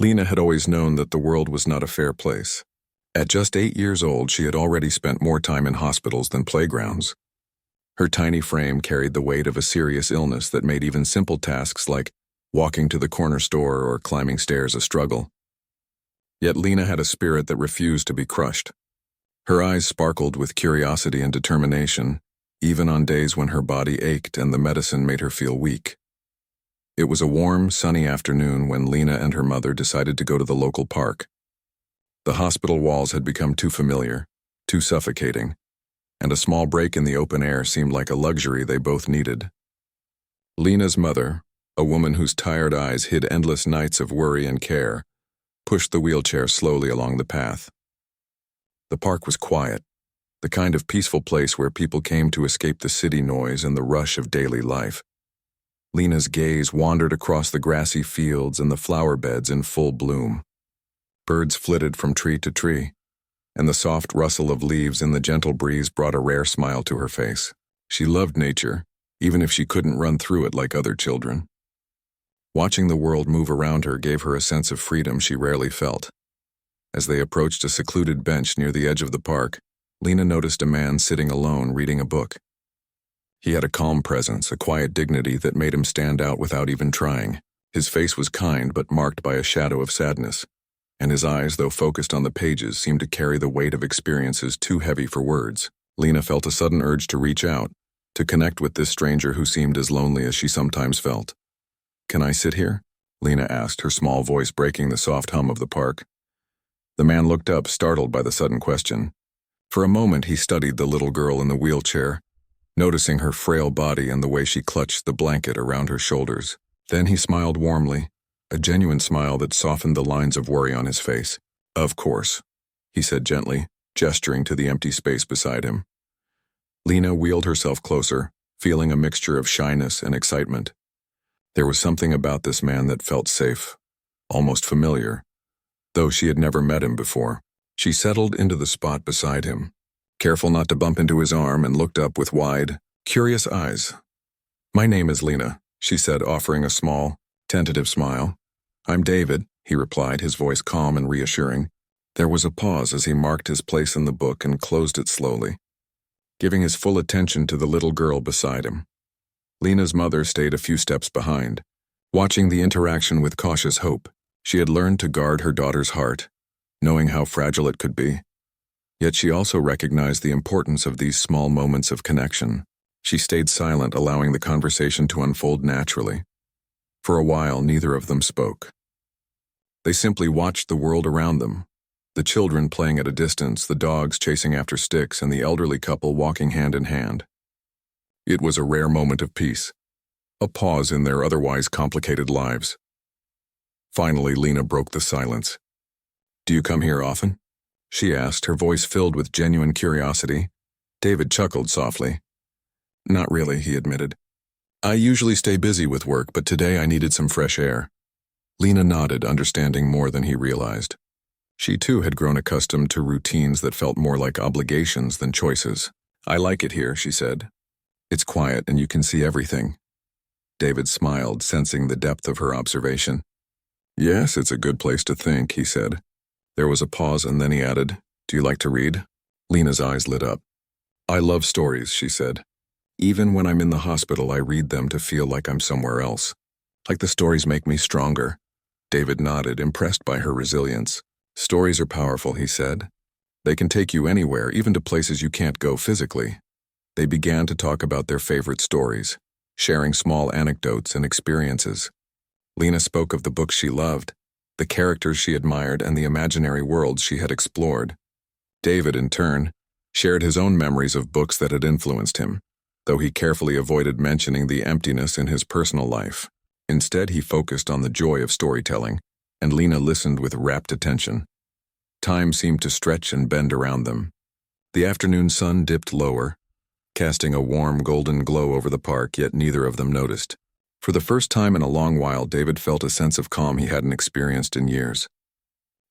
Lena had always known that the world was not a fair place. At just 8 years old, she had already spent more time in hospitals than playgrounds. Her tiny frame carried the weight of a serious illness that made even simple tasks like walking to the corner store or climbing stairs a struggle. Yet Lena had a spirit that refused to be crushed. Her eyes sparkled with curiosity and determination, even on days when her body ached and the medicine made her feel weak. It was a warm, sunny afternoon when Lena and her mother decided to go to the local park. The hospital walls had become too familiar, too suffocating, and a small break in the open air seemed like a luxury they both needed. Lena's mother, a woman whose tired eyes hid endless nights of worry and care, pushed the wheelchair slowly along the path. The park was quiet, the kind of peaceful place where people came to escape the city noise and the rush of daily life. Lena's gaze wandered across the grassy fields and the flower beds in full bloom. Birds flitted from tree to tree, and the soft rustle of leaves in the gentle breeze brought a rare smile to her face. She loved nature, even if she couldn't run through it like other children. Watching the world move around her gave her a sense of freedom she rarely felt. As they approached a secluded bench near the edge of the park, Lena noticed a man sitting alone reading a book. He had a calm presence, a quiet dignity that made him stand out without even trying. His face was kind but marked by a shadow of sadness, and his eyes, though focused on the pages, seemed to carry the weight of experiences too heavy for words. Lena felt a sudden urge to reach out, to connect with this stranger who seemed as lonely as she sometimes felt. "Can I sit here?" Lena asked, her small voice breaking the soft hum of the park. The man looked up, startled by the sudden question. For a moment he studied the little girl in the wheelchair, noticing her frail body and the way she clutched the blanket around her shoulders. Then he smiled warmly, a genuine smile that softened the lines of worry on his face. "Of course," he said gently, gesturing to the empty space beside him. Lena wheeled herself closer, feeling a mixture of shyness and excitement. There was something about this man that felt safe, almost familiar, though she had never met him before. She settled into the spot beside him, careful not to bump into his arm, and looked up with wide, curious eyes. "My name is Lena," she said, offering a small, tentative smile. "I'm David," he replied, his voice calm and reassuring. There was a pause as he marked his place in the book and closed it slowly, giving his full attention to the little girl beside him. Lena's mother stayed a few steps behind, watching the interaction with cautious hope. She had learned to guard her daughter's heart, knowing how fragile it could be. Yet she also recognized the importance of these small moments of connection. She stayed silent, allowing the conversation to unfold naturally. For a while, neither of them spoke. They simply watched the world around them, the children playing at a distance, the dogs chasing after sticks, and the elderly couple walking hand in hand. It was a rare moment of peace, a pause in their otherwise complicated lives. Finally, Lena broke the silence. "Do you come here often?" she asked, her voice filled with genuine curiosity. David chuckled softly. "Not really," he admitted. "I usually stay busy with work, but today I needed some fresh air." Lena nodded, understanding more than he realized. She too had grown accustomed to routines that felt more like obligations than choices. "I like it here," she said. "It's quiet and you can see everything." David smiled, sensing the depth of her observation. "Yes, it's a good place to think," he said. There was a pause and then he added, "Do you like to read?" Lena's eyes lit up. "I love stories," she said. "Even when I'm in the hospital, I read them to feel like I'm somewhere else. Like the stories make me stronger." David nodded, impressed by her resilience. "Stories are powerful," he said. "They can take you anywhere, even to places you can't go physically." They began to talk about their favorite stories, sharing small anecdotes and experiences. Lena spoke of the books she loved, the characters she admired, and the imaginary worlds she had explored. David, in turn, shared his own memories of books that had influenced him, though he carefully avoided mentioning the emptiness in his personal life. Instead, he focused on the joy of storytelling, and Lena listened with rapt attention. Time seemed to stretch and bend around them. The afternoon sun dipped lower, casting a warm golden glow over the park, yet neither of them noticed. For the first time in a long while, David felt a sense of calm he hadn't experienced in years.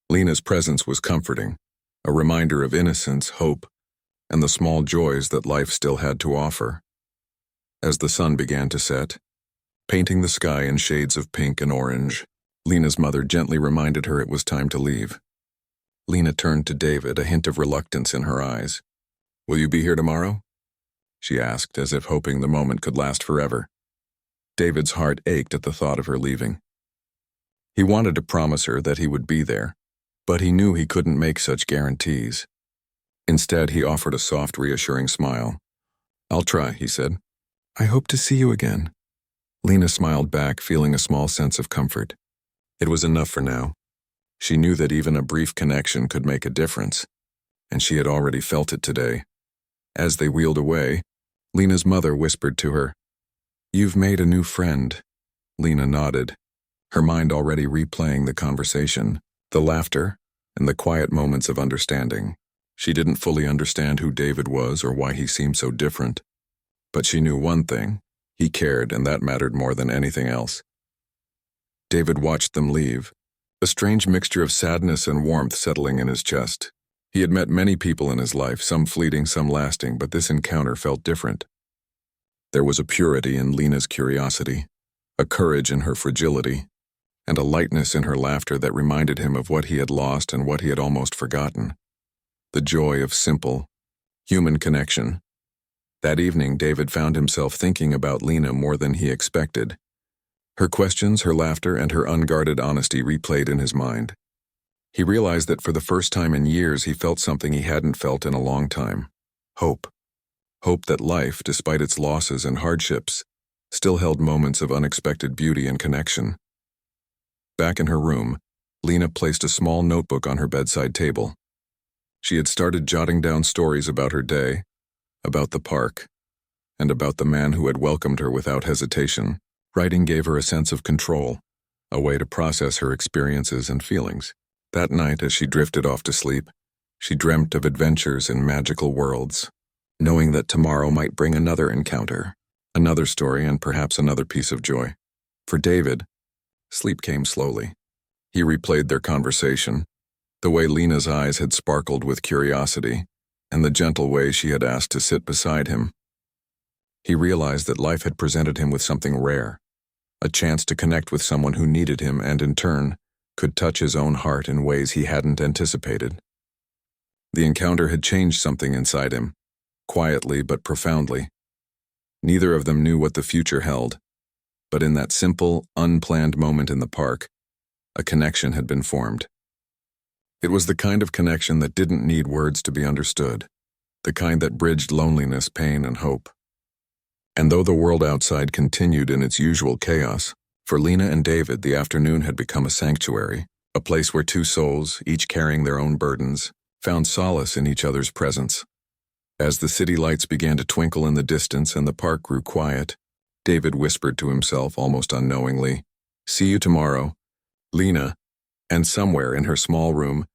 Lena's presence was comforting, a reminder of innocence, hope, and the small joys that life still had to offer. As the sun began to set, painting the sky in shades of pink and orange, Lena's mother gently reminded her it was time to leave. Lena turned to David, a hint of reluctance in her eyes. "Will you be here tomorrow?" she asked, as if hoping the moment could last forever. David's heart ached at the thought of her leaving. He wanted to promise her that he would be there, but he knew he couldn't make such guarantees. Instead, he offered a soft, reassuring smile. "I'll try," he said. "I hope to see you again." Lena smiled back, feeling a small sense of comfort. It was enough for now. She knew that even a brief connection could make a difference, and she had already felt it today. As they wheeled away, Lena's mother whispered to her, "You've made a new friend." Lena nodded, her mind already replaying the conversation, the laughter, and the quiet moments of understanding. She didn't fully understand who David was or why he seemed so different. But she knew one thing: he cared, and that mattered more than anything else. David watched them leave, a strange mixture of sadness and warmth settling in his chest. He had met many people in his life, some fleeting, some lasting, but this encounter felt different. There was a purity in Lena's curiosity, a courage in her fragility, and a lightness in her laughter that reminded him of what he had lost and what he had almost forgotten. The joy of simple, human connection. That evening, David found himself thinking about Lena more than he expected. Her questions, her laughter, and her unguarded honesty replayed in his mind. He realized that for the first time in years he felt something he hadn't felt in a long time: hope. Hope that life, despite its losses and hardships, still held moments of unexpected beauty and connection. Back in her room, Lena placed a small notebook on her bedside table. She had started jotting down stories about her day, about the park, and about the man who had welcomed her without hesitation. Writing gave her a sense of control, a way to process her experiences and feelings. That night, as she drifted off to sleep, she dreamt of adventures in magical worlds, knowing that tomorrow might bring another encounter, another story, and perhaps another piece of joy. For David, sleep came slowly. He replayed their conversation, the way Lena's eyes had sparkled with curiosity, and the gentle way she had asked to sit beside him. He realized that life had presented him with something rare, a chance to connect with someone who needed him and, in turn, could touch his own heart in ways he hadn't anticipated. The encounter had changed something inside him, quietly but profoundly. Neither of them knew what the future held, but in that simple, unplanned moment in the park, a connection had been formed. It was the kind of connection that didn't need words to be understood, the kind that bridged loneliness, pain, and hope. And though the world outside continued in its usual chaos, for Lena and David the afternoon had become a sanctuary, a place where two souls, each carrying their own burdens, found solace in each other's presence. As the city lights began to twinkle in the distance and the park grew quiet, David whispered to himself almost unknowingly, "See you tomorrow, Lena." And somewhere in her small room,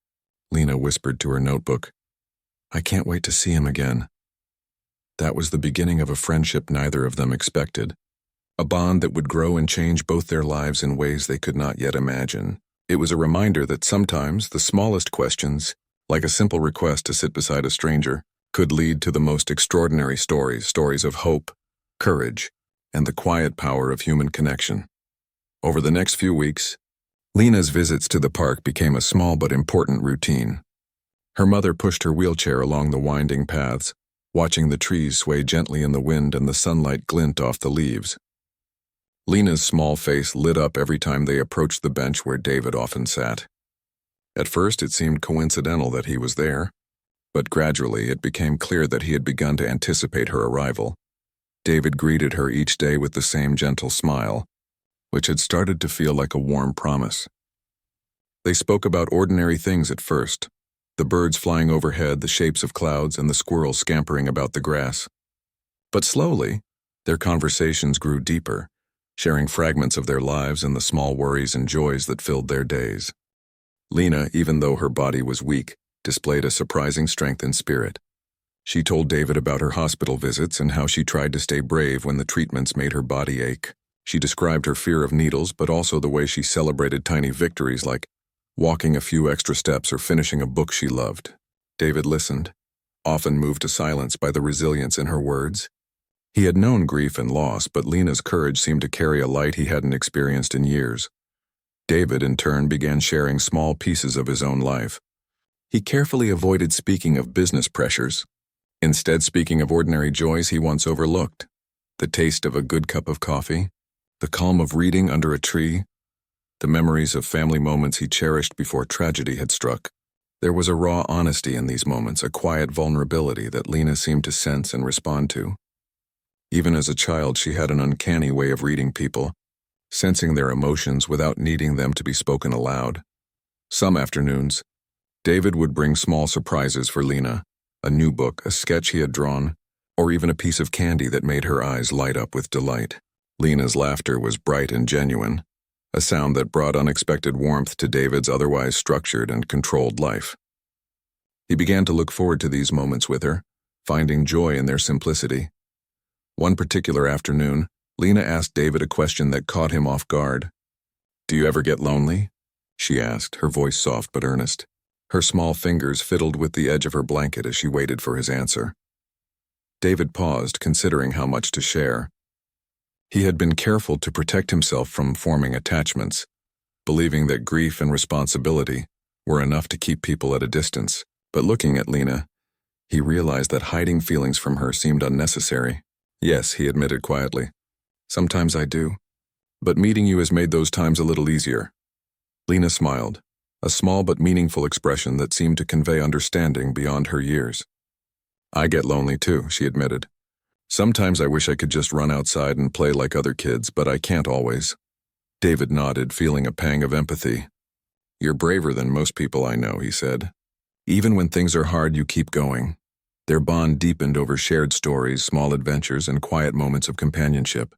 Lena whispered to her notebook, "I can't wait to see him again." That was the beginning of a friendship neither of them expected, a bond that would grow and change both their lives in ways they could not yet imagine. It was a reminder that sometimes the smallest questions, like a simple request to sit beside a stranger, could lead to the most extraordinary stories of hope, courage, and the quiet power of human connection. Over the next few weeks, Lena's visits to the park became a small but important routine. Her mother pushed her wheelchair along the winding paths, watching the trees sway gently in the wind and the sunlight glint off the leaves. Lena's small face lit up every time they approached the bench where David often sat. At first it seemed coincidental that he was there, but gradually it became clear that he had begun to anticipate her arrival. David greeted her each day with the same gentle smile, which had started to feel like a warm promise. They spoke about ordinary things at first, the birds flying overhead, the shapes of clouds, and the squirrels scampering about the grass. But slowly, their conversations grew deeper, sharing fragments of their lives and the small worries and joys that filled their days. Lena, even though her body was weak, displayed a surprising strength and spirit. She told David about her hospital visits and how she tried to stay brave when the treatments made her body ache. She described her fear of needles, but also the way she celebrated tiny victories like walking a few extra steps or finishing a book she loved. David listened, often moved to silence by the resilience in her words. He had known grief and loss, but Lena's courage seemed to carry a light he hadn't experienced in years. David, in turn, began sharing small pieces of his own life. He carefully avoided speaking of business pressures, instead speaking of ordinary joys he once overlooked: the taste of a good cup of coffee, the calm of reading under a tree, the memories of family moments he cherished before tragedy had struck. There was a raw honesty in these moments, a quiet vulnerability that Lena seemed to sense and respond to. Even as a child, she had an uncanny way of reading people, sensing their emotions without needing them to be spoken aloud. Some afternoons, David would bring small surprises for Lena: a new book, a sketch he had drawn, or even a piece of candy that made her eyes light up with delight. Lena's laughter was bright and genuine, a sound that brought unexpected warmth to David's otherwise structured and controlled life. He began to look forward to these moments with her, finding joy in their simplicity. One particular afternoon, Lena asked David a question that caught him off guard. "Do you ever get lonely?" she asked, her voice soft but earnest. Her small fingers fiddled with the edge of her blanket as she waited for his answer. David paused, considering how much to share. He had been careful to protect himself from forming attachments, believing that grief and responsibility were enough to keep people at a distance. But looking at Lena, he realized that hiding feelings from her seemed unnecessary. "Yes," he admitted quietly. "Sometimes I do. But meeting you has made those times a little easier." Lena smiled, a small but meaningful expression that seemed to convey understanding beyond her years. "I get lonely too," she admitted. "Sometimes I wish I could just run outside and play like other kids, but I can't always." David nodded, feeling a pang of empathy. "You're braver than most people I know," he said. "Even when things are hard, you keep going." Their bond deepened over shared stories, small adventures, and quiet moments of companionship.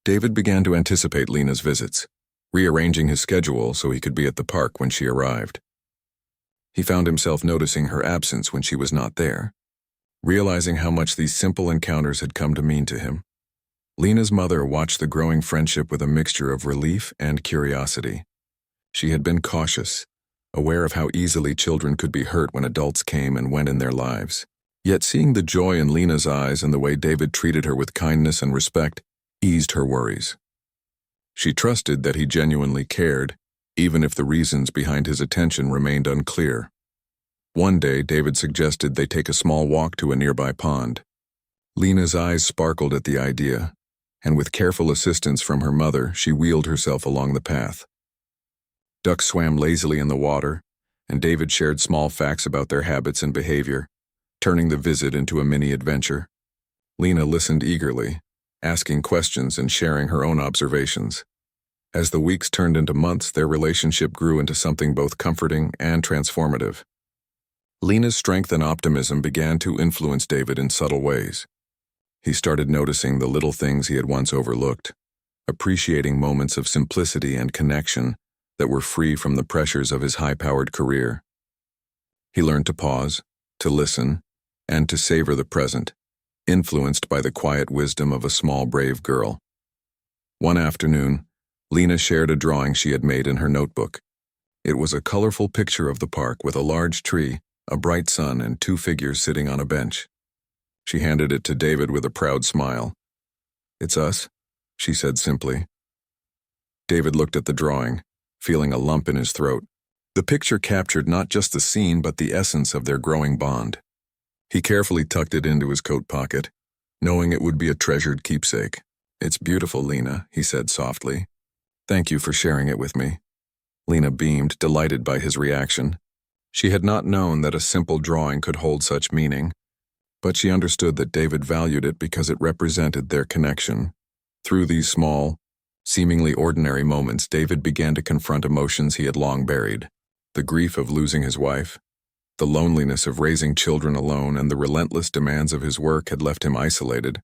David began to anticipate Lena's visits, rearranging his schedule so he could be at the park when she arrived. He found himself noticing her absence when she was not there, realizing how much these simple encounters had come to mean to him. Lena's mother watched the growing friendship with a mixture of relief and curiosity. She had been cautious, aware of how easily children could be hurt when adults came and went in their lives. Yet seeing the joy in Lena's eyes and the way David treated her with kindness and respect eased her worries. She trusted that he genuinely cared, even if the reasons behind his attention remained unclear. One day, David suggested they take a small walk to a nearby pond. Lena's eyes sparkled at the idea, and with careful assistance from her mother, she wheeled herself along the path. Ducks swam lazily in the water, and David shared small facts about their habits and behavior, turning the visit into a mini-adventure. Lena listened eagerly, asking questions and sharing her own observations. As the weeks turned into months, their relationship grew into something both comforting and transformative. Lena's strength and optimism began to influence David in subtle ways. He started noticing the little things he had once overlooked, appreciating moments of simplicity and connection that were free from the pressures of his high-powered career. He learned to pause, to listen, and to savor the present, influenced by the quiet wisdom of a small, brave girl. One afternoon, Lena shared a drawing she had made in her notebook. It was a colorful picture of the park with a large tree, a bright sun, and two figures sitting on a bench. She handed it to David with a proud smile. "It's us," she said simply. David looked at the drawing, feeling a lump in his throat. The picture captured not just the scene but the essence of their growing bond. He carefully tucked it into his coat pocket, knowing it would be a treasured keepsake. "It's beautiful, Lena," he said softly. "Thank you for sharing it with me." Lena beamed, delighted by his reaction. She had not known that a simple drawing could hold such meaning, but she understood that David valued it because it represented their connection. Through these small, seemingly ordinary moments, David began to confront emotions he had long buried: the grief of losing his wife, the loneliness of raising children alone, and the relentless demands of his work had left him isolated.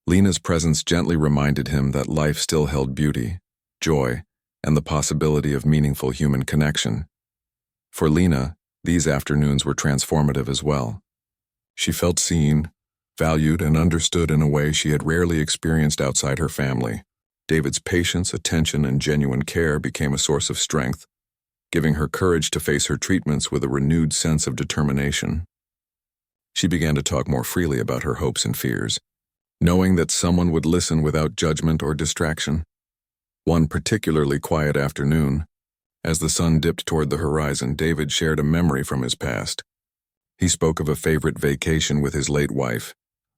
Lena's presence gently reminded him that life still held beauty, joy, and the possibility of meaningful human connection. For Lena, these afternoons were transformative as well. She felt seen, valued, and understood in a way she had rarely experienced outside her family. David's patience, attention, and genuine care became a source of strength, giving her courage to face her treatments with a renewed sense of determination. She began to talk more freely about her hopes and fears, knowing that someone would listen without judgment or distraction. One particularly quiet afternoon, as the sun dipped toward the horizon, David shared a memory from his past. He spoke of a favorite vacation with his late wife,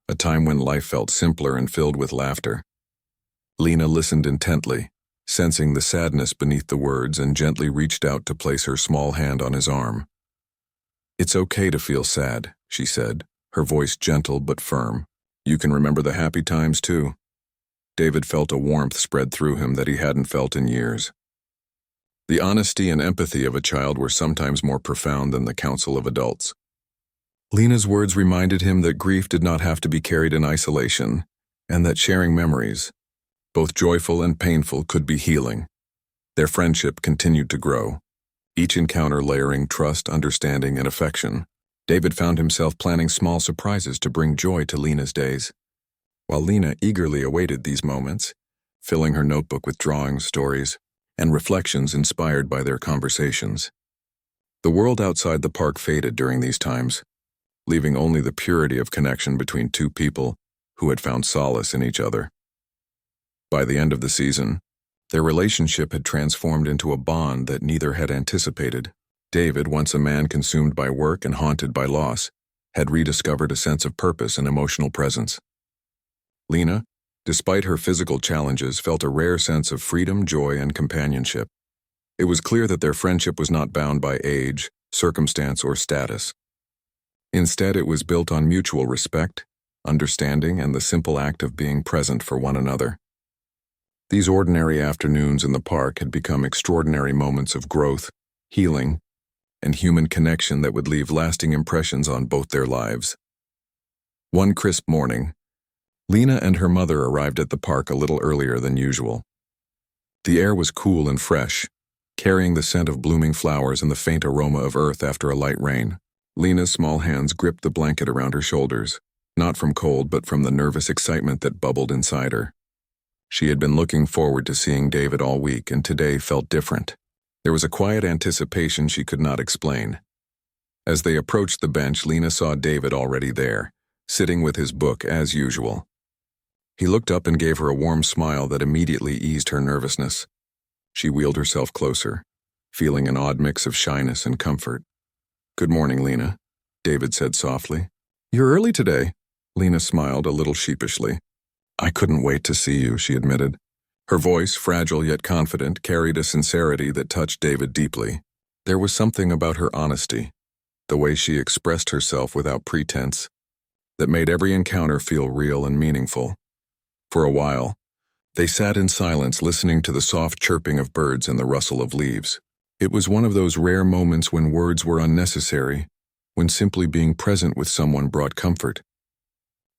a time when life felt simpler and filled with laughter. Lena listened intently, sensing the sadness beneath the words, and gently reached out to place her small hand on his arm. "It's okay to feel sad," she said, her voice gentle but firm. "You can remember the happy times too." David felt a warmth spread through him that he hadn't felt in years. The honesty and empathy of a child were sometimes more profound than the counsel of adults. Lena's words reminded him that grief did not have to be carried in isolation, and that sharing memories, both joyful and painful, could be healing. Their friendship continued to grow, each encounter layering trust, understanding, and affection. David found himself planning small surprises to bring joy to Lena's days, while Lena eagerly awaited these moments, filling her notebook with drawings, stories, and reflections inspired by their conversations. The world outside the park faded during these times, leaving only the purity of connection between two people who had found solace in each other. By the end of the season, their relationship had transformed into a bond that neither had anticipated. David, once a man consumed by work and haunted by loss, had rediscovered a sense of purpose and emotional presence. Lena, despite her physical challenges, felt a rare sense of freedom, joy, and companionship. It was clear that their friendship was not bound by age, circumstance, or status. Instead, it was built on mutual respect, understanding, and the simple act of being present for one another. These ordinary afternoons in the park had become extraordinary moments of growth, healing, and human connection that would leave lasting impressions on both their lives. One crisp morning, Lena and her mother arrived at the park a little earlier than usual. The air was cool and fresh, carrying the scent of blooming flowers and the faint aroma of earth after a light rain. Lena's small hands gripped the blanket around her shoulders, not from cold but from the nervous excitement that bubbled inside her. She had been looking forward to seeing David all week, and today felt different. There was a quiet anticipation she could not explain. As they approached the bench, Lena saw David already there, sitting with his book as usual. He looked up and gave her a warm smile that immediately eased her nervousness. She wheeled herself closer, feeling an odd mix of shyness and comfort. "Good morning, Lena," David said softly. "You're early today." Lena smiled a little sheepishly. "I couldn't wait to see you," she admitted. Her voice, fragile yet confident, carried a sincerity that touched David deeply. There was something about her honesty, the way she expressed herself without pretense, that made every encounter feel real and meaningful. For a while, they sat in silence, listening to the soft chirping of birds and the rustle of leaves. It was one of those rare moments when words were unnecessary, when simply being present with someone brought comfort.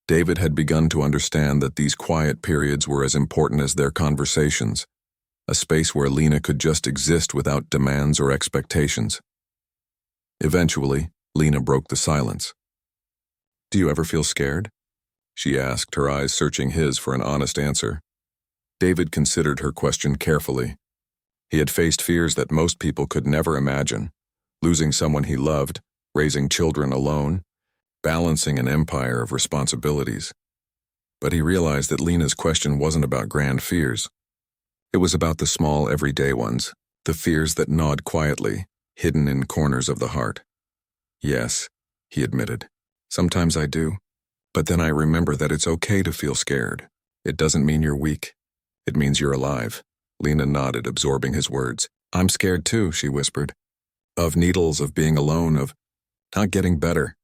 David had begun to understand that these quiet periods were as important as their conversations, a space where Lena could just exist without demands or expectations. Eventually, Lena broke the silence. "Do you ever feel scared?" she asked, her eyes searching his for an honest answer. David considered her question carefully. He had faced fears that most people could never imagine: losing someone he loved, raising children alone, balancing an empire of responsibilities. But he realized that Lena's question wasn't about grand fears. It was about the small, everyday ones, the fears that gnawed quietly, hidden in corners of the heart. "Yes," he admitted. "Sometimes I do. But then I remember that it's okay to feel scared. It doesn't mean you're weak. It means you're alive." Lena nodded, absorbing his words. "I'm scared too," she whispered. "Of needles, of being alone, of not getting better."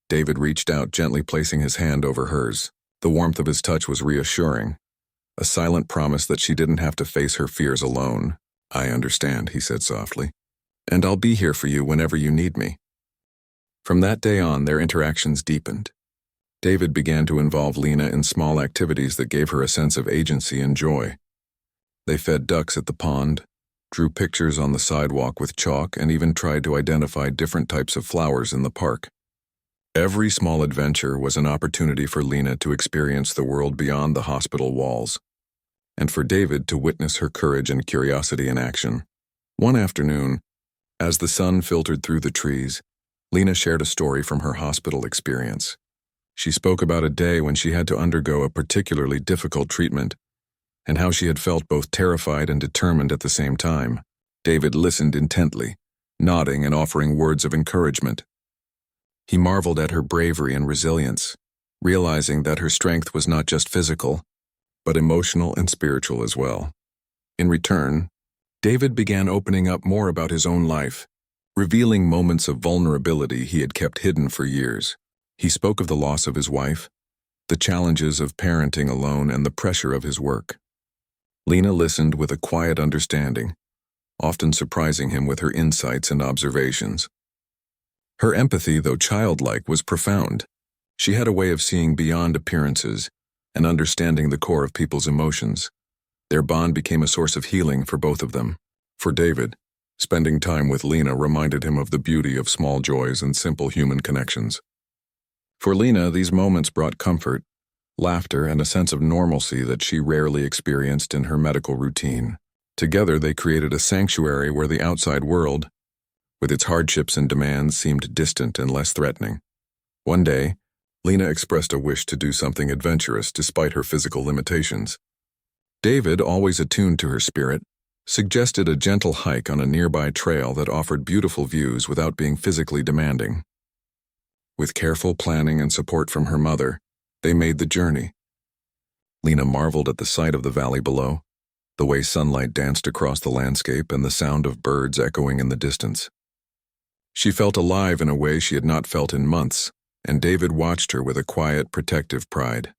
David reached out, gently placing his hand over hers. The warmth of his touch was reassuring, a silent promise that she didn't have to face her fears alone. "I understand," he said softly. "And I'll be here for you whenever you need me." From that day on, their interactions deepened. David began to involve Lena in small activities that gave her a sense of agency and joy. They fed ducks at the pond, drew pictures on the sidewalk with chalk, and even tried to identify different types of flowers in the park. Every small adventure was an opportunity for Lena to experience the world beyond the hospital walls, and for David to witness her courage and curiosity in action. One afternoon, as the sun filtered through the trees, Lena shared a story from her hospital experience. She spoke about a day when she had to undergo a particularly difficult treatment, and how she had felt both terrified and determined at the same time. David listened intently, nodding and offering words of encouragement. He marveled at her bravery and resilience, realizing that her strength was not just physical, but emotional and spiritual as well. In return, David began opening up more about his own life, revealing moments of vulnerability he had kept hidden for years. He spoke of the loss of his wife, the challenges of parenting alone, and the pressure of his work. Lena listened with a quiet understanding, often surprising him with her insights and observations. Her empathy, though childlike, was profound. She had a way of seeing beyond appearances and understanding the core of people's emotions. Their bond became a source of healing for both of them. For David, spending time with Lena reminded him of the beauty of small joys and simple human connections. For Lena, these moments brought comfort, laughter, and a sense of normalcy that she rarely experienced in her medical routine. Together, they created a sanctuary where the outside world, with its hardships and demands, seemed distant and less threatening. One day, Lena expressed a wish to do something adventurous despite her physical limitations. David, always attuned to her spirit, suggested a gentle hike on a nearby trail that offered beautiful views without being physically demanding. With careful planning and support from her mother, they made the journey. Lena marveled at the sight of the valley below, the way sunlight danced across the landscape and the sound of birds echoing in the distance. She felt alive in a way she had not felt in months, and David watched her with a quiet, protective pride.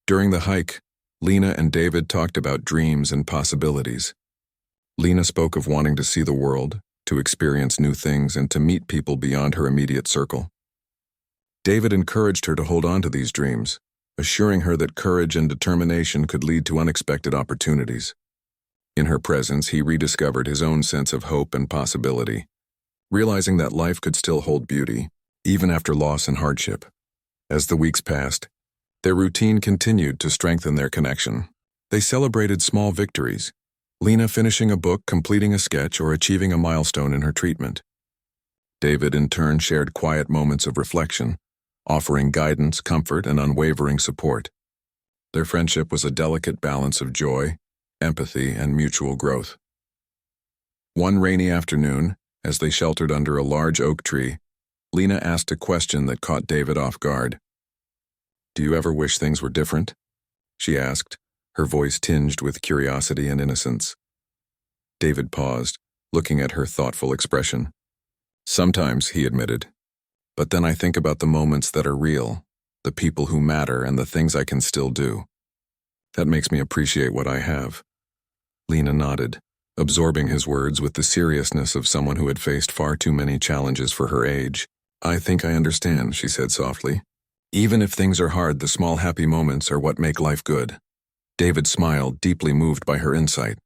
During the hike, Lena and David talked about dreams and possibilities. Lena spoke of wanting to see the world, to experience new things, and to meet people beyond her immediate circle. David encouraged her to hold on to these dreams, assuring her that courage and determination could lead to unexpected opportunities. In her presence, he rediscovered his own sense of hope and possibility, realizing that life could still hold beauty, even after loss and hardship. As the weeks passed, their routine continued to strengthen their connection. They celebrated small victories, Lena finishing a book, completing a sketch, or achieving a milestone in her treatment. David, in turn, shared quiet moments of reflection, offering guidance, comfort, and unwavering support. Their friendship was a delicate balance of joy, empathy, and mutual growth. One rainy afternoon, as they sheltered under a large oak tree, Lena asked a question that caught David off guard. "Do you ever wish things were different?" she asked, her voice tinged with curiosity and innocence. David paused, looking at her thoughtful expression. "Sometimes," he admitted. "But then I think about the moments that are real, the people who matter, and the things I can still do. That makes me appreciate what I have." Lena nodded, absorbing his words with the seriousness of someone who had faced far too many challenges for her age. "I think I understand," she said softly. "Even if things are hard, the small happy moments are what make life good." David smiled, deeply moved by her insight.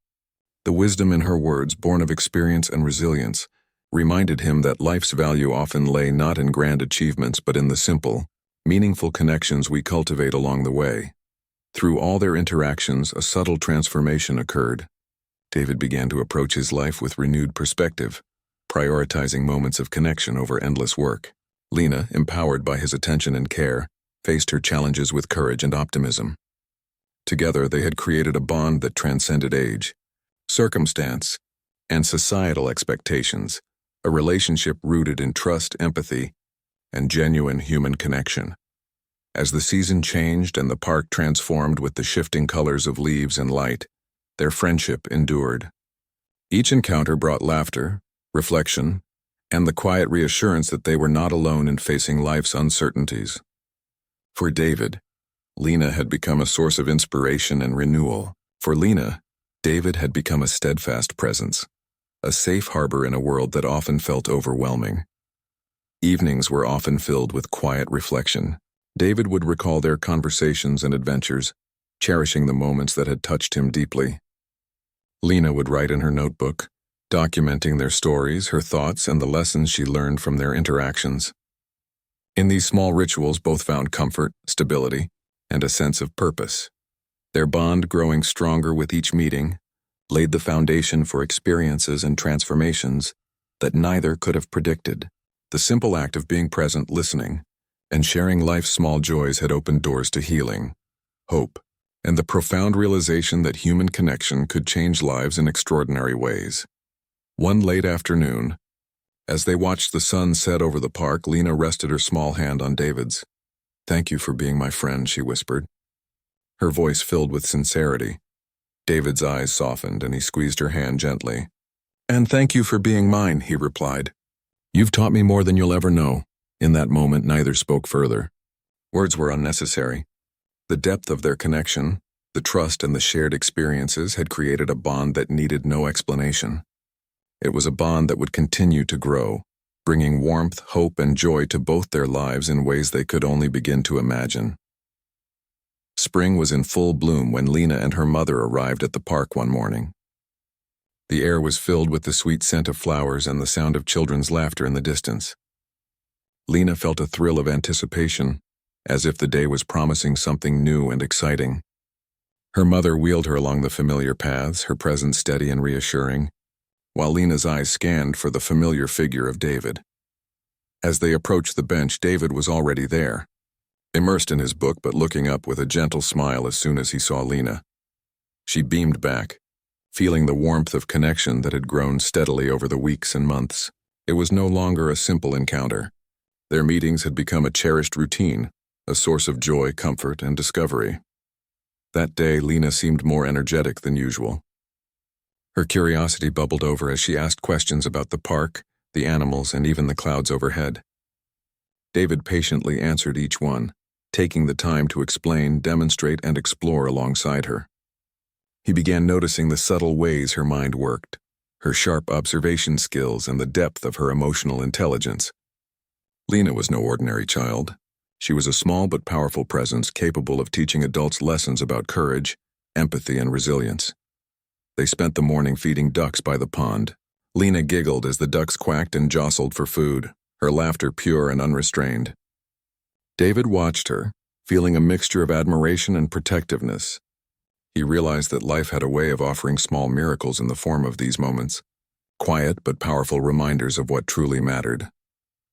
The wisdom in her words, born of experience and resilience, reminded him that life's value often lay not in grand achievements but in the simple, meaningful connections we cultivate along the way. Through all their interactions, a subtle transformation occurred. David began to approach his life with renewed perspective, prioritizing moments of connection over endless work. Lena, empowered by his attention and care, faced her challenges with courage and optimism. Together, they had created a bond that transcended age, circumstance, and societal expectations, a relationship rooted in trust, empathy, and genuine human connection. As the season changed and the park transformed with the shifting colors of leaves and light, their friendship endured. Each encounter brought laughter, reflection, and the quiet reassurance that they were not alone in facing life's uncertainties. For David, Lena had become a source of inspiration and renewal. For Lena, David had become a steadfast presence, a safe harbor in a world that often felt overwhelming. Evenings were often filled with quiet reflection. David would recall their conversations and adventures, cherishing the moments that had touched him deeply. Lena would write in her notebook, documenting their stories, her thoughts, and the lessons she learned from their interactions. In these small rituals, both found comfort, stability, and a sense of purpose. Their bond, growing stronger with each meeting, laid the foundation for experiences and transformations that neither could have predicted. The simple act of being present, listening, and sharing life's small joys had opened doors to healing, hope, and the profound realization that human connection could change lives in extraordinary ways. One late afternoon, as they watched the sun set over the park, Lena rested her small hand on David's. "Thank you for being my friend," she whispered. Her voice filled with sincerity. David's eyes softened and he squeezed her hand gently. "And thank you for being mine," he replied. "You've taught me more than you'll ever know." In that moment, neither spoke further. Words were unnecessary. The depth of their connection, the trust and the shared experiences had created a bond that needed no explanation. It was a bond that would continue to grow, bringing warmth, hope, and joy to both their lives in ways they could only begin to imagine. Spring was in full bloom when Lena and her mother arrived at the park one morning. The air was filled with the sweet scent of flowers and the sound of children's laughter in the distance. Lena felt a thrill of anticipation, as if the day was promising something new and exciting. Her mother wheeled her along the familiar paths, her presence steady and reassuring, while Lena's eyes scanned for the familiar figure of David. As they approached the bench, David was already there, immersed in his book but looking up with a gentle smile as soon as he saw Lena. She beamed back, feeling the warmth of connection that had grown steadily over the weeks and months. It was no longer a simple encounter. Their meetings had become a cherished routine, a source of joy, comfort, and discovery. That day, Lena seemed more energetic than usual. Her curiosity bubbled over as she asked questions about the park, the animals, and even the clouds overhead. David patiently answered each one, taking the time to explain, demonstrate, and explore alongside her. He began noticing the subtle ways her mind worked, her sharp observation skills, and the depth of her emotional intelligence. Lena was no ordinary child. She was a small but powerful presence capable of teaching adults lessons about courage, empathy, and resilience. They spent the morning feeding ducks by the pond. Lena giggled as the ducks quacked and jostled for food, her laughter pure and unrestrained. David watched her, feeling a mixture of admiration and protectiveness. He realized that life had a way of offering small miracles in the form of these moments, quiet but powerful reminders of what truly mattered.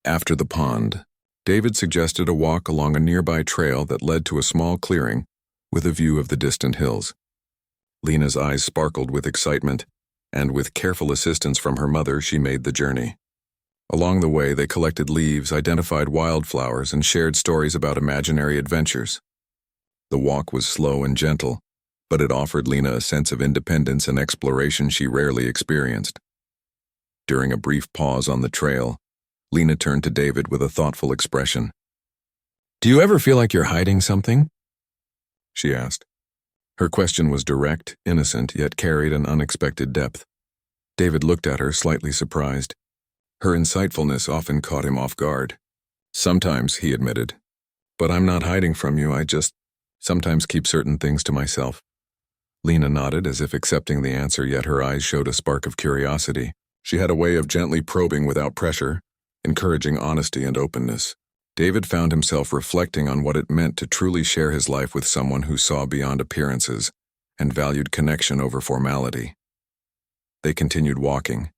After the pond, David suggested a walk along a nearby trail that led to a small clearing with a view of the distant hills. Lena's eyes sparkled with excitement, and with careful assistance from her mother, she made the journey. Along the way, they collected leaves, identified wildflowers, and shared stories about imaginary adventures. The walk was slow and gentle, but it offered Lena a sense of independence and exploration she rarely experienced. During a brief pause on the trail, Lena turned to David with a thoughtful expression. "Do you ever feel like you're hiding something?" she asked. Her question was direct, innocent, yet carried an unexpected depth. David looked at her, slightly surprised. Her insightfulness often caught him off guard. "Sometimes," he admitted. "But I'm not hiding from you, I just sometimes keep certain things to myself." Lena nodded as if accepting the answer, yet her eyes showed a spark of curiosity. She had a way of gently probing without pressure, encouraging honesty and openness. David found himself reflecting on what it meant to truly share his life with someone who saw beyond appearances and valued connection over formality. They continued walking,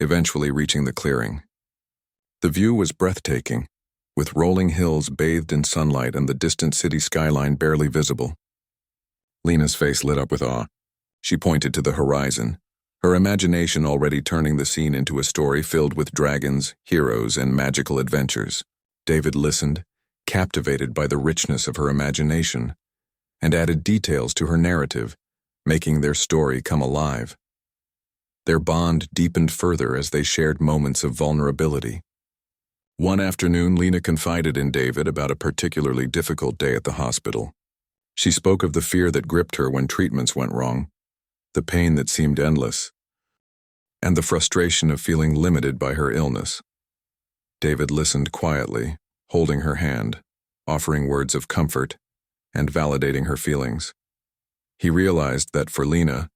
eventually reaching the clearing. The view was breathtaking, with rolling hills bathed in sunlight and the distant city skyline barely visible. Lena's face lit up with awe. She pointed to the horizon, her imagination already turning the scene into a story filled with dragons, heroes, and magical adventures. David listened, captivated by the richness of her imagination, and added details to her narrative, making their story come alive. Their bond deepened further as they shared moments of vulnerability. One afternoon, Lena confided in David about a particularly difficult day at the hospital. She spoke of the fear that gripped her when treatments went wrong, the pain that seemed endless, and the frustration of feeling limited by her illness. David listened quietly, holding her hand, offering words of comfort, and validating her feelings. He realized that for Lena,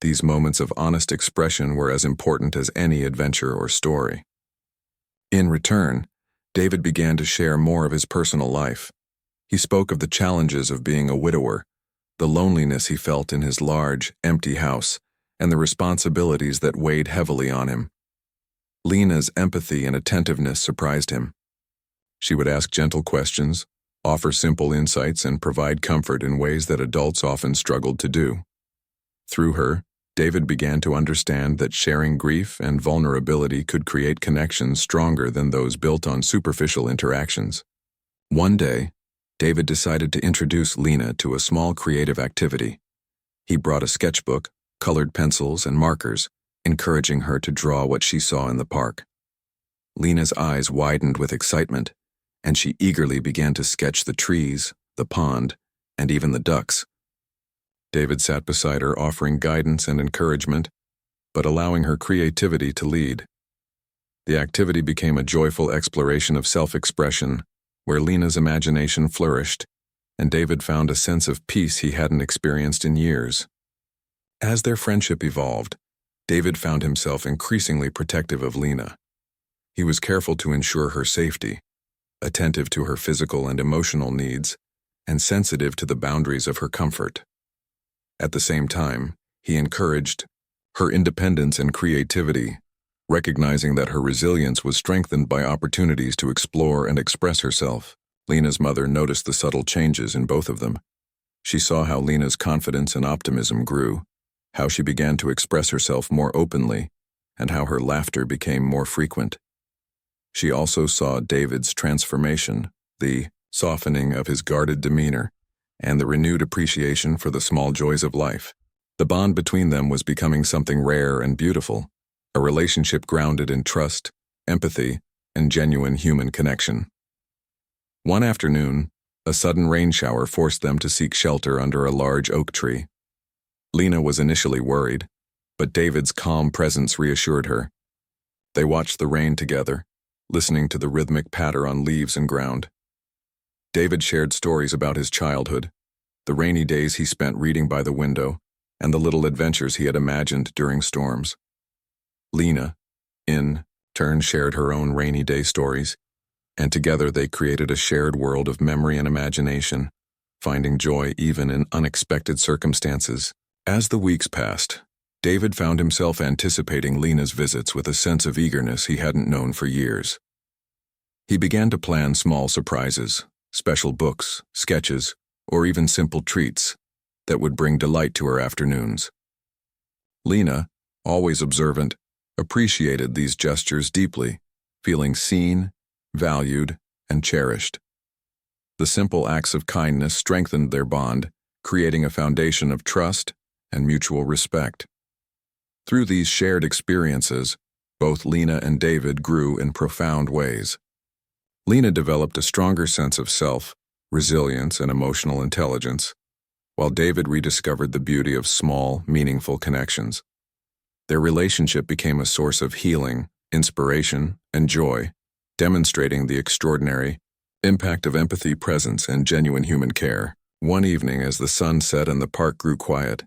these moments of honest expression were as important as any adventure or story. In return, David began to share more of his personal life. He spoke of the challenges of being a widower, the loneliness he felt in his large, empty house, and the responsibilities that weighed heavily on him. Lena's empathy and attentiveness surprised him. She would ask gentle questions, offer simple insights, and provide comfort in ways that adults often struggled to do. Through her, David began to understand that sharing grief and vulnerability could create connections stronger than those built on superficial interactions. One day, David decided to introduce Lena to a small creative activity. He brought a sketchbook, colored pencils, and markers, encouraging her to draw what she saw in the park. Lena's eyes widened with excitement, and she eagerly began to sketch the trees, the pond, and even the ducks. David sat beside her, offering guidance and encouragement, but allowing her creativity to lead. The activity became a joyful exploration of self-expression, where Lena's imagination flourished, and David found a sense of peace he hadn't experienced in years. As their friendship evolved, David found himself increasingly protective of Lena. He was careful to ensure her safety, attentive to her physical and emotional needs, and sensitive to the boundaries of her comfort. At the same time, he encouraged her independence and creativity, recognizing that her resilience was strengthened by opportunities to explore and express herself. Lena's mother noticed the subtle changes in both of them. She saw how Lena's confidence and optimism grew, how she began to express herself more openly, and how her laughter became more frequent. She also saw David's transformation, the softening of his guarded demeanor, and the renewed appreciation for the small joys of life. The bond between them was becoming something rare and beautiful, a relationship grounded in trust, empathy, and genuine human connection. One afternoon, a sudden rain shower forced them to seek shelter under a large oak tree. Lena was initially worried, but David's calm presence reassured her. They watched the rain together, listening to the rhythmic patter on leaves and ground. David shared stories about his childhood, the rainy days he spent reading by the window, and the little adventures he had imagined during storms. Lena, in turn, shared her own rainy day stories, and together they created a shared world of memory and imagination, finding joy even in unexpected circumstances. As the weeks passed, David found himself anticipating Lena's visits with a sense of eagerness he hadn't known for years. He began to plan small surprises, special books, sketches, or even simple treats that would bring delight to her afternoons. Lena, always observant, appreciated these gestures deeply, feeling seen, valued, and cherished. The simple acts of kindness strengthened their bond, creating a foundation of trust and mutual respect. Through these shared experiences, both Lena and David grew in profound ways. Lena developed a stronger sense of self, resilience, and emotional intelligence, while David rediscovered the beauty of small, meaningful connections. Their relationship became a source of healing, inspiration, and joy, demonstrating the extraordinary impact of empathy, presence, and genuine human care. One evening, as the sun set and the park grew quiet,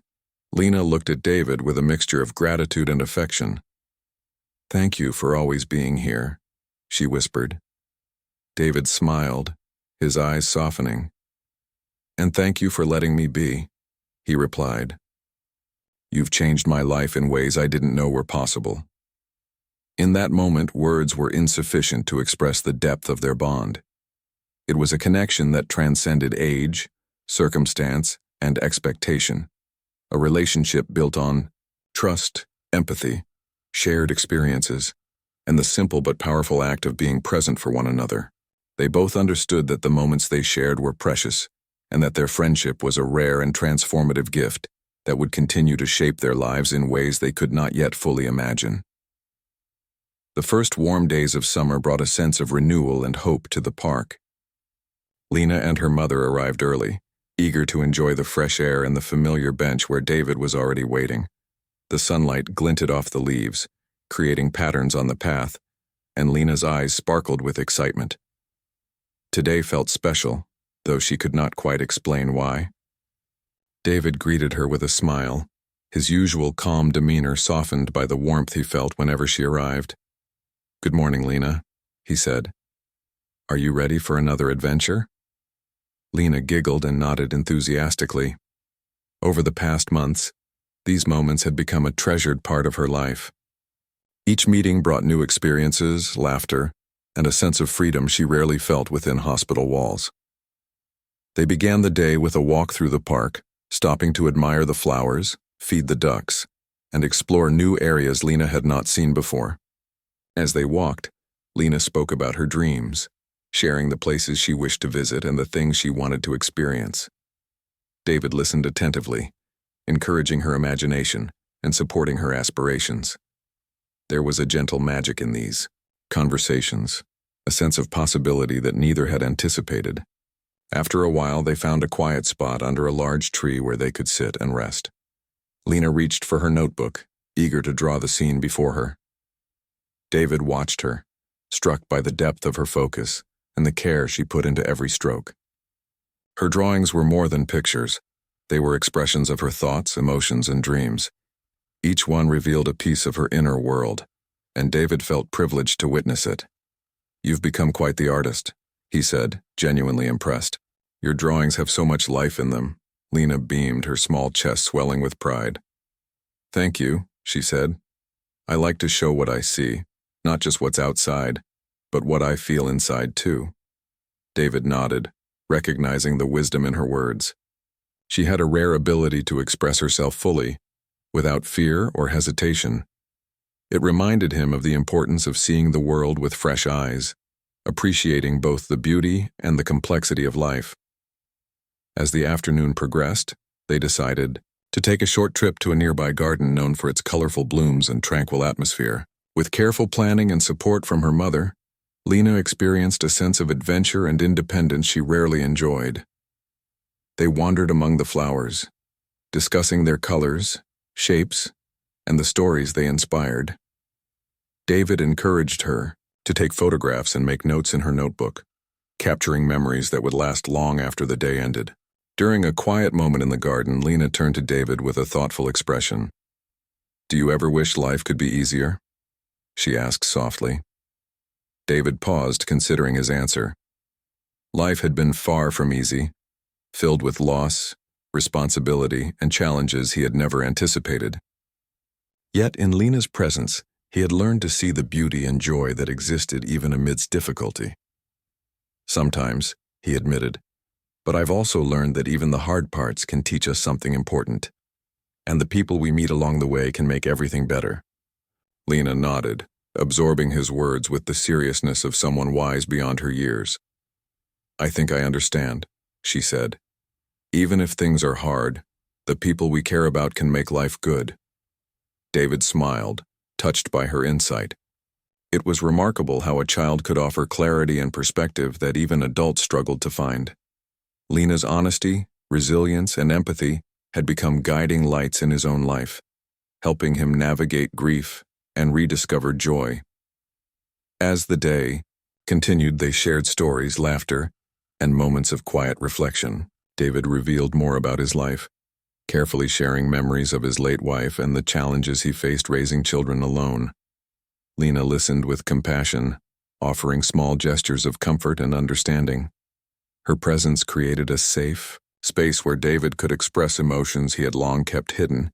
Lena looked at David with a mixture of gratitude and affection. "Thank you for always being here," she whispered. David smiled, his eyes softening. "And thank you for letting me be," he replied. "You've changed my life in ways I didn't know were possible." In that moment, words were insufficient to express the depth of their bond. It was a connection that transcended age, circumstance, and expectation, a relationship built on trust, empathy, shared experiences, and the simple but powerful act of being present for one another. They both understood that the moments they shared were precious, and that their friendship was a rare and transformative gift that would continue to shape their lives in ways they could not yet fully imagine. The first warm days of summer brought a sense of renewal and hope to the park. Lena and her mother arrived early, eager to enjoy the fresh air and the familiar bench where David was already waiting. The sunlight glinted off the leaves, creating patterns on the path, and Lena's eyes sparkled with excitement. Today felt special, though she could not quite explain why. David greeted her with a smile, his usual calm demeanor softened by the warmth he felt whenever she arrived. "Good morning, Lena," he said. "Are you ready for another adventure?" Lena giggled and nodded enthusiastically. Over the past months, these moments had become a treasured part of her life. Each meeting brought new experiences, laughter, and a sense of freedom she rarely felt within hospital walls. They began the day with a walk through the park, stopping to admire the flowers, feed the ducks, and explore new areas Lena had not seen before. As they walked, Lena spoke about her dreams, sharing the places she wished to visit and the things she wanted to experience. David listened attentively, encouraging her imagination and supporting her aspirations. There was a gentle magic in these conversations, a sense of possibility that neither had anticipated. After a while, they found a quiet spot under a large tree where they could sit and rest. Lena reached for her notebook, eager to draw the scene before her. David watched her, struck by the depth of her focus and the care she put into every stroke. Her drawings were more than pictures. They were expressions of her thoughts, emotions, and dreams. Each one revealed a piece of her inner world, and David felt privileged to witness it. "You've become quite the artist," he said, genuinely impressed. "Your drawings have so much life in them." Lena beamed, her small chest swelling with pride. "Thank you," she said. "I like to show what I see, not just what's outside, but what I feel inside too." David nodded, recognizing the wisdom in her words. She had a rare ability to express herself fully, without fear or hesitation. It reminded him of the importance of seeing the world with fresh eyes, appreciating both the beauty and the complexity of life. As the afternoon progressed, they decided to take a short trip to a nearby garden known for its colorful blooms and tranquil atmosphere. With careful planning and support from her mother, Lena experienced a sense of adventure and independence she rarely enjoyed. They wandered among the flowers, discussing their colors, shapes, and the stories they inspired. David encouraged her to take photographs and make notes in her notebook, capturing memories that would last long after the day ended. During a quiet moment in the garden, Lena turned to David with a thoughtful expression. "Do you ever wish life could be easier?" she asked softly. David paused, considering his answer. Life had been far from easy, filled with loss, responsibility, and challenges he had never anticipated. Yet in Lena's presence, he had learned to see the beauty and joy that existed even amidst difficulty. "Sometimes," he admitted, "but I've also learned that even the hard parts can teach us something important, and the people we meet along the way can make everything better." Lena nodded, absorbing his words with the seriousness of someone wise beyond her years. "I think I understand," she said. "Even if things are hard, the people we care about can make life good." David smiled, touched by her insight. It was remarkable how a child could offer clarity and perspective that even adults struggled to find. Lena's honesty, resilience, and empathy had become guiding lights in his own life, helping him navigate grief and rediscover joy. As the day continued, they shared stories, laughter, and moments of quiet reflection. David revealed more about his life, carefully sharing memories of his late wife and the challenges he faced raising children alone. Lena listened with compassion, offering small gestures of comfort and understanding. Her presence created a safe space where David could express emotions he had long kept hidden,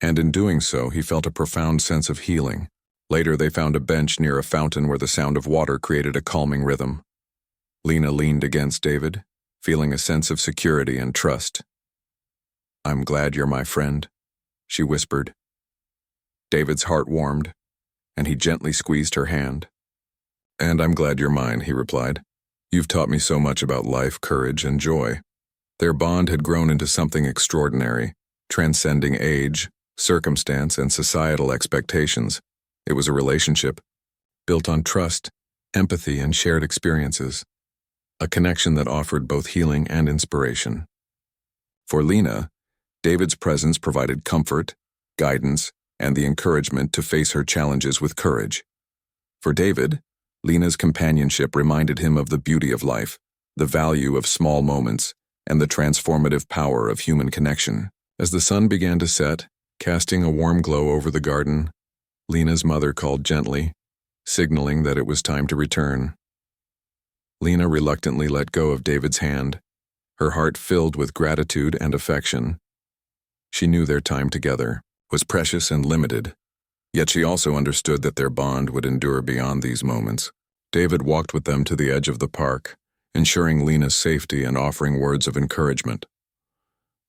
and in doing so, he felt a profound sense of healing. Later, they found a bench near a fountain where the sound of water created a calming rhythm. Lena leaned against David, feeling a sense of security and trust. "I'm glad you're my friend," she whispered. David's heart warmed, and he gently squeezed her hand. "And I'm glad you're mine," he replied. "You've taught me so much about life, courage, and joy." Their bond had grown into something extraordinary, transcending age, circumstance, and societal expectations. It was a relationship built on trust, empathy, and shared experiences, a connection that offered both healing and inspiration. For Lena, David's presence provided comfort, guidance, and the encouragement to face her challenges with courage. For David, Lena's companionship reminded him of the beauty of life, the value of small moments, and the transformative power of human connection. As the sun began to set, casting a warm glow over the garden, Lena's mother called gently, signaling that it was time to return. Lena reluctantly let go of David's hand, her heart filled with gratitude and affection. She knew their time together was precious and limited, yet she also understood that their bond would endure beyond these moments. David walked with them to the edge of the park, ensuring Lena's safety and offering words of encouragement.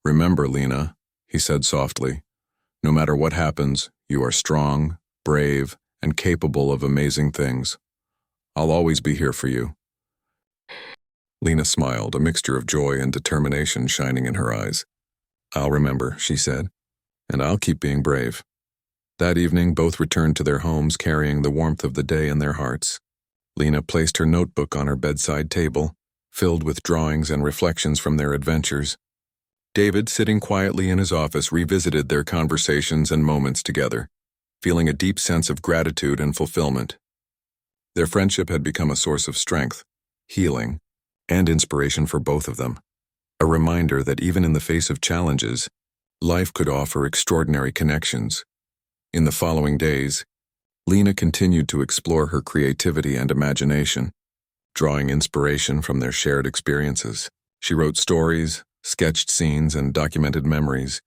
"Remember, Lena," he said softly, "no matter what happens, you are strong, brave, and capable of amazing things. I'll always be here for you." Lena smiled, a mixture of joy and determination shining in her eyes. "I'll remember," she said, "and I'll keep being brave." That evening, both returned to their homes carrying the warmth of the day in their hearts. Lena placed her notebook on her bedside table, filled with drawings and reflections from their adventures. David, sitting quietly in his office, revisited their conversations and moments together, feeling a deep sense of gratitude and fulfillment. Their friendship had become a source of strength, healing, and inspiration for both of them, a reminder that even in the face of challenges, life could offer extraordinary connections. In the following days, Lena continued to explore her creativity and imagination, drawing inspiration from their shared experiences. She wrote stories, sketched scenes, and documented memories,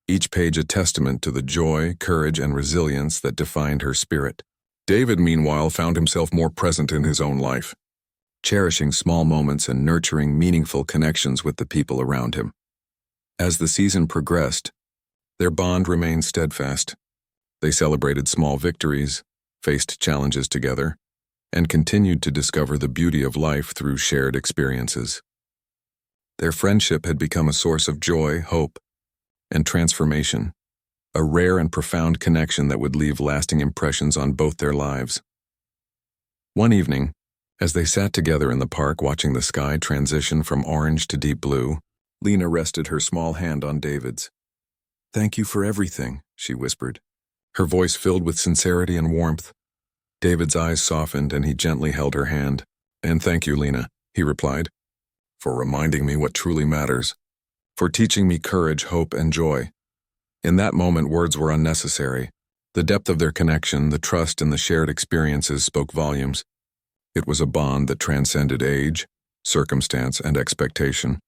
each page a testament to the joy, courage, and resilience that defined her spirit. David, meanwhile, found himself more present in his own life, cherishing small moments and nurturing meaningful connections with the people around him. As the season progressed, their bond remained steadfast. They celebrated small victories, faced challenges together, and continued to discover the beauty of life through shared experiences. Their friendship had become a source of joy, hope, and transformation, a rare and profound connection that would leave lasting impressions on both their lives. One evening, as they sat together in the park watching the sky transition from orange to deep blue, Lena rested her small hand on David's. "Thank you for everything," she whispered, her voice filled with sincerity and warmth. David's eyes softened and he gently held her hand. "And thank you, Lena," he replied, "for reminding me what truly matters, for teaching me courage, hope, and joy." In that moment, words were unnecessary. The depth of their connection, the trust, and the shared experiences spoke volumes. It was a bond that transcended age, circumstance, and expectation,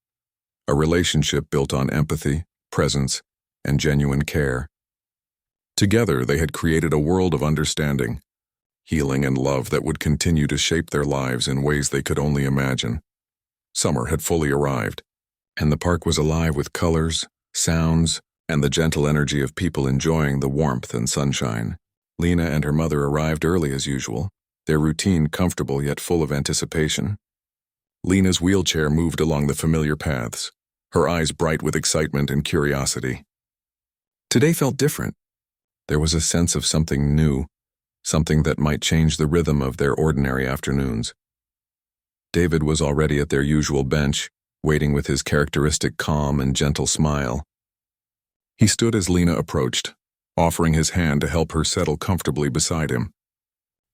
a relationship built on empathy, presence, and genuine care. Together, they had created a world of understanding, healing, and love that would continue to shape their lives in ways they could only imagine. Summer had fully arrived, and the park was alive with colors, sounds, and the gentle energy of people enjoying the warmth and sunshine. Lena and her mother arrived early as usual, their routine comfortable yet full of anticipation. Lena's wheelchair moved along the familiar paths, her eyes bright with excitement and curiosity. Today felt different. There was a sense of something new, something that might change the rhythm of their ordinary afternoons. David was already at their usual bench, waiting with his characteristic calm and gentle smile. He stood as Lena approached, offering his hand to help her settle comfortably beside him.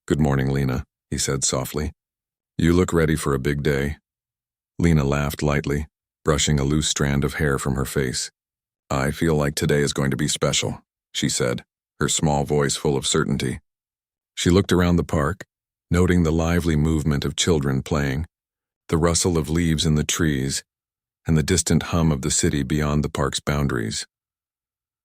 "Good morning, Lena," he said softly. "You look ready for a big day." Lena laughed lightly, brushing a loose strand of hair from her face. "I feel like today is going to be special," she said, her small voice full of certainty. She looked around the park, noting the lively movement of children playing, the rustle of leaves in the trees, and the distant hum of the city beyond the park's boundaries.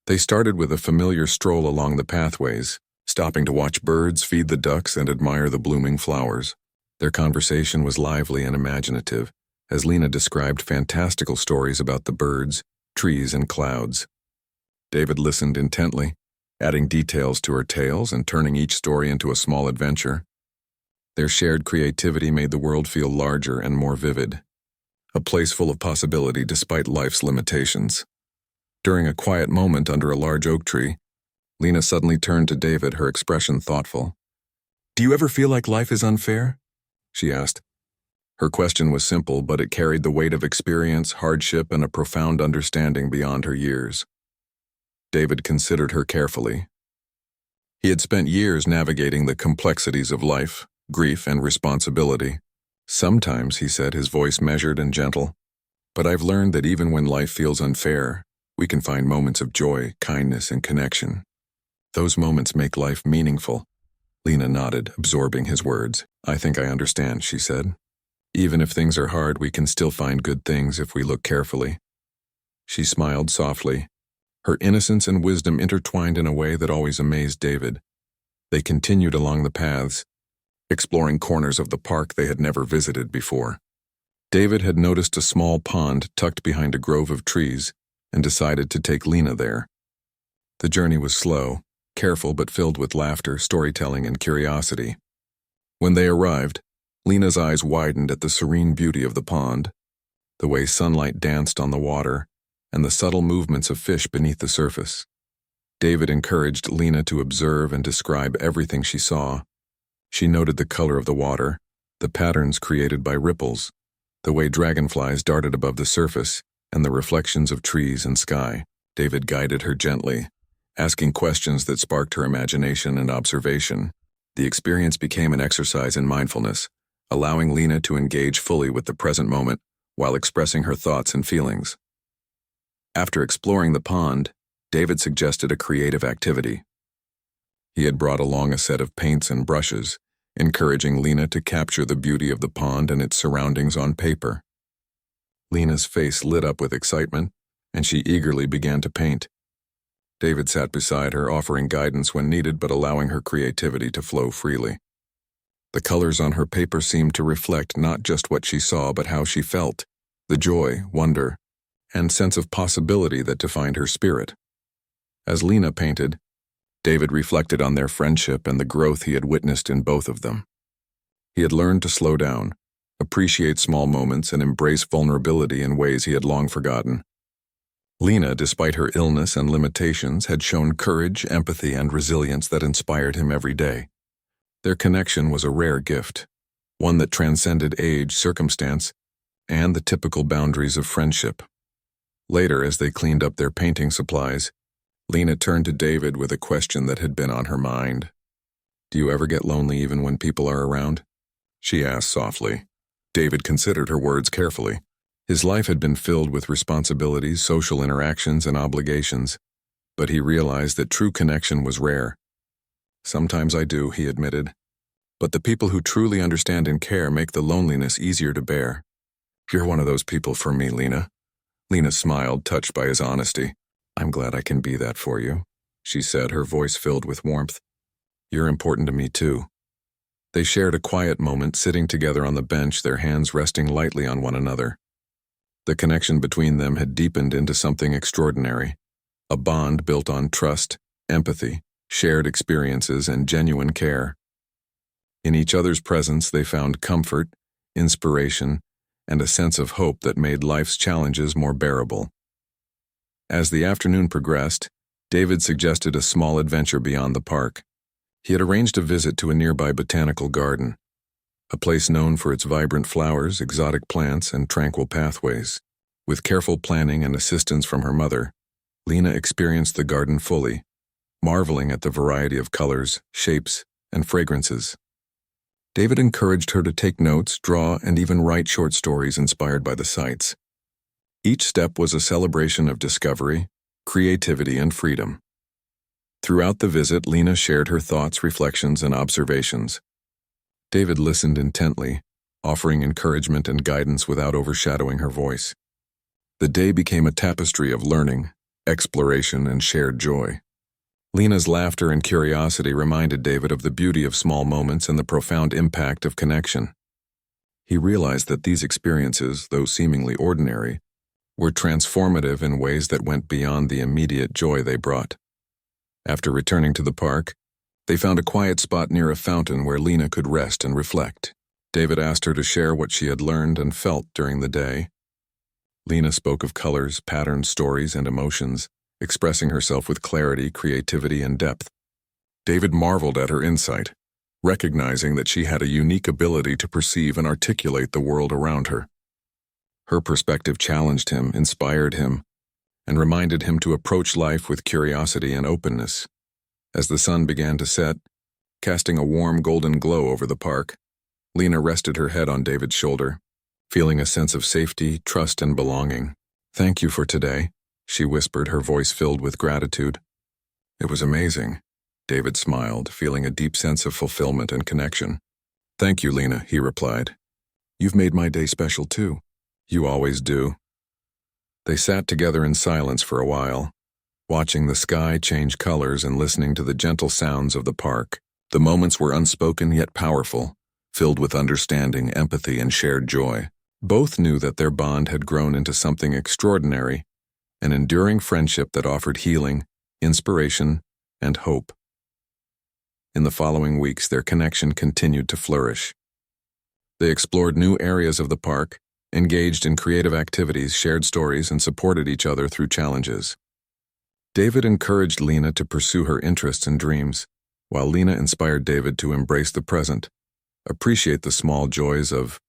They started with a familiar stroll along the pathways, stopping to watch birds, feed the ducks, and admire the blooming flowers. Their conversation was lively and imaginative, as Lena described fantastical stories about the birds, trees, and clouds. David listened intently, adding details to her tales and turning each story into a small adventure. Their shared creativity made the world feel larger and more vivid, a place full of possibility despite life's limitations. During a quiet moment under a large oak tree, Lena suddenly turned to David, her expression thoughtful. "Do you ever feel like life is unfair?" she asked. Her question was simple, but it carried the weight of experience, hardship, and a profound understanding beyond her years. David considered her carefully. He had spent years navigating the complexities of life, grief, and responsibility. "Sometimes," he said, his voice measured and gentle, "but I've learned that even when life feels unfair, we can find moments of joy, kindness, and connection. Those moments make life meaningful." Lena nodded, absorbing his words. "I think I understand," she said. "Even if things are hard, we can still find good things if we look carefully." She smiled softly, her innocence and wisdom intertwined in a way that always amazed David. They continued along the paths, exploring corners of the park they had never visited before. David had noticed a small pond tucked behind a grove of trees and decided to take Lena there. The journey was slow, careful but filled with laughter, storytelling, and curiosity. When they arrived, Lena's eyes widened at the serene beauty of the pond, the way sunlight danced on the water, and the subtle movements of fish beneath the surface. David encouraged Lena to observe and describe everything she saw. She noted the color of the water, the patterns created by ripples, the way dragonflies darted above the surface, and the reflections of trees and sky. David guided her gently, asking questions that sparked her imagination and observation. The experience became an exercise in mindfulness, allowing Lena to engage fully with the present moment while expressing her thoughts and feelings. After exploring the pond, David suggested a creative activity. He had brought along a set of paints and brushes, encouraging Lena to capture the beauty of the pond and its surroundings on paper. Lena's face lit up with excitement, and she eagerly began to paint. David sat beside her, offering guidance when needed but allowing her creativity to flow freely. The colors on her paper seemed to reflect not just what she saw but how she felt, the joy, wonder, and sense of possibility that defined her spirit. As Lena painted, David reflected on their friendship and the growth he had witnessed in both of them. He had learned to slow down, appreciate small moments, and embrace vulnerability in ways he had long forgotten. Lena, despite her illness and limitations, had shown courage, empathy, and resilience that inspired him every day. Their connection was a rare gift, one that transcended age, circumstance, and the typical boundaries of friendship. Later, as they cleaned up their painting supplies, Lena turned to David with a question that had been on her mind. "Do you ever get lonely even when people are around?" she asked softly. David considered her words carefully. His life had been filled with responsibilities, social interactions, and obligations, but he realized that true connection was rare. "Sometimes I do," he admitted, "but the people who truly understand and care make the loneliness easier to bear." "You're one of those people for me, Lena." Lena smiled, touched by his honesty. "I'm glad I can be that for you," she said, her voice filled with warmth. "You're important to me too." They shared a quiet moment, sitting together on the bench, their hands resting lightly on one another. The connection between them had deepened into something extraordinary, a bond built on trust, empathy, shared experiences, and genuine care. In each other's presence, they found comfort, inspiration, and a sense of hope that made life's challenges more bearable. As the afternoon progressed, David suggested a small adventure beyond the park. He had arranged a visit to a nearby botanical garden, a place known for its vibrant flowers, exotic plants, and tranquil pathways. With careful planning and assistance from her mother, Lena experienced the garden fully, marveling at the variety of colors, shapes, and fragrances. David encouraged her to take notes, draw, and even write short stories inspired by the sights. Each step was a celebration of discovery, creativity, and freedom. Throughout the visit, Lena shared her thoughts, reflections, and observations. David listened intently, offering encouragement and guidance without overshadowing her voice. The day became a tapestry of learning, exploration, and shared joy. Lena's laughter and curiosity reminded David of the beauty of small moments and the profound impact of connection. He realized that these experiences, though seemingly ordinary, were transformative in ways that went beyond the immediate joy they brought. After returning to the park, they found a quiet spot near a fountain where Lena could rest and reflect. David asked her to share what she had learned and felt during the day. Lena spoke of colors, patterns, stories, and emotions, expressing herself with clarity, creativity, and depth. David marveled at her insight, recognizing that she had a unique ability to perceive and articulate the world around her. Her perspective challenged him, inspired him, and reminded him to approach life with curiosity and openness. As the sun began to set, casting a warm golden glow over the park, Lena rested her head on David's shoulder, feeling a sense of safety, trust, and belonging. "Thank you for today," she whispered, her voice filled with gratitude. "It was amazing," David smiled, feeling a deep sense of fulfillment and connection. "Thank you, Lena," he replied. "You've made my day special too." "You always do." They sat together in silence for a while, watching the sky change colors and listening to the gentle sounds of the park. The moments were unspoken yet powerful, filled with understanding, empathy, and shared joy. Both knew that their bond had grown into something extraordinary, an enduring friendship that offered healing, inspiration, and hope. In the following weeks, their connection continued to flourish. They explored new areas of the park, engaged in creative activities, shared stories, and supported each other through challenges. David encouraged Lena to pursue her interests and dreams, while Lena inspired David to embrace the present, appreciate the small joys of